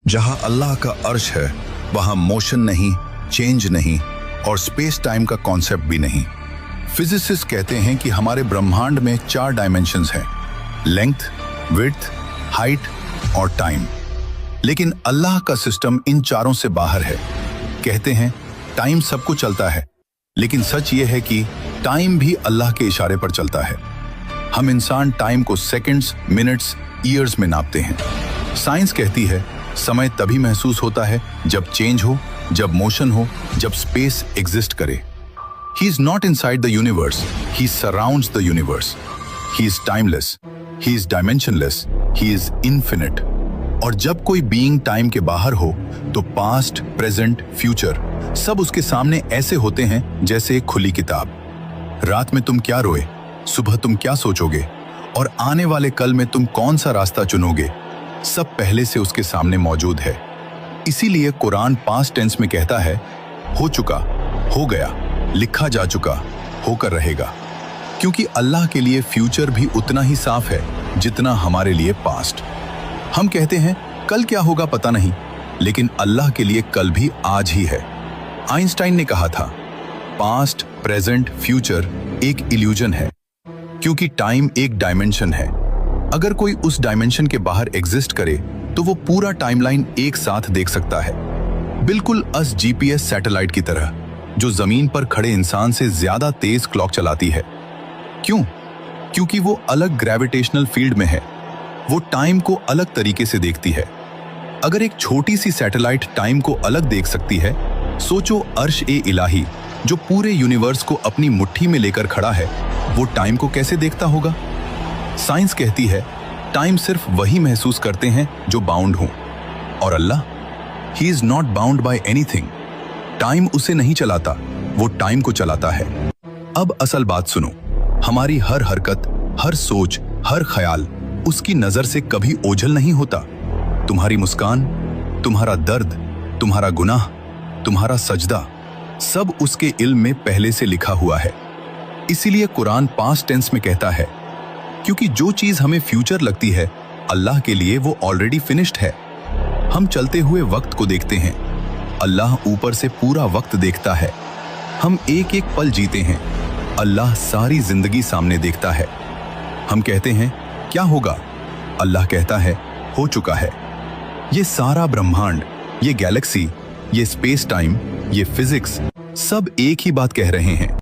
जहां अल्लाह का अर्श है वहां मोशन नहीं, चेंज नहीं और स्पेस टाइम का कॉन्सेप्ट भी नहीं। फिजिसिस्ट कहते हैं कि हमारे ब्रह्मांड में 4 डायमेंशंस हैं, लेंथ, विड्थ, हाइट और टाइम। लेकिन अल्लाह का सिस्टम इन चारों से बाहर है। कहते हैं टाइम सबको चलता है, लेकिन सच ये है कि टाइम भी अल्लाह के इशारे पर चलता है। हम इंसान टाइम को सेकंड्स, मिनट्स, ईयर्स में नापते हैं। साइंस कहती है समय तभी महसूस होता है जब चेंज हो, जब मोशन हो, जब स्पेस एग्जिस्ट करे। He is not inside the universe, he surrounds the universe. He is timeless, he is dimensionless, he is infinite. और जब कोई बीइंग टाइम के बाहर हो तो पास्ट, प्रेजेंट, फ्यूचर सब उसके सामने ऐसे होते हैं जैसे एक खुली किताब। रात में तुम क्या रोए, सुबह तुम क्या सोचोगे और आने वाले कल में तुम कौन सा रास्ता चुनोगे, सब पहले से उसके सामने मौजूद है। इसीलिए कुरान पास्ट टेंस में कहता है हो चुका, हो गया, लिखा जा चुका, होकर रहेगा। क्योंकि अल्लाह के लिए फ्यूचर भी उतना ही साफ है जितना हमारे लिए पास्ट। हम कहते हैं कल क्या होगा पता नहीं, लेकिन अल्लाह के लिए कल भी आज ही है। आइंस्टाइन ने कहा था पास्ट, प्रेजेंट, फ्यूचर एक इल्यूजन है, क्योंकि टाइम एक डायमेंशन है। अगर कोई उस डायमेंशन के बाहर एग्जिस्ट करे तो वो पूरा टाइमलाइन एक साथ देख सकता है, बिल्कुल अस जीपीएस सैटेलाइट की तरह, जो जमीन पर खड़े इंसान से ज्यादा तेज क्लॉक चलाती है। क्यों? क्योंकि वो अलग ग्रेविटेशनल फील्ड में है, वो टाइम को अलग तरीके से देखती है। अगर एक छोटी सी सैटेलाइट टाइम को अलग देख सकती है, सोचो अर्श ए इलाही जो पूरे यूनिवर्स को अपनी मुट्ठी में लेकर खड़ा है, वो टाइम को कैसे देखता होगा? साइंस कहती है टाइम सिर्फ वही महसूस करते हैं जो बाउंड हों, और अल्लाह, he is not bound by anything. Time उसे नहीं चलाता, वो टाइम को चलाता है। अब असल बात सुनो, हमारी हर हरकत, हर सोच, हर ख्याल उसकी नजर से कभी ओझल नहीं होता। तुम्हारी मुस्कान, तुम्हारा दर्द, तुम्हारा गुनाह, तुम्हारा सजदा, सब उसके इल्म में पहले से लिखा हुआ है। इसीलिए कुरान पास्ट टेंस में कहता है, क्योंकि जो चीज हमें फ्यूचर लगती है अल्लाह के लिए वो ऑलरेडी फिनिश्ड है। हम चलते हुए वक्त को देखते हैं, अल्लाह ऊपर से पूरा वक्त देखता है। हम एक एक पल जीते हैं, अल्लाह सारी जिंदगी सामने देखता है। हम कहते हैं क्या होगा, अल्लाह कहता है हो चुका है। ये सारा ब्रह्मांड, ये गैलेक्सी, ये स्पेस टाइम, ये फिजिक्स सब एक ही बात कह रहे हैं,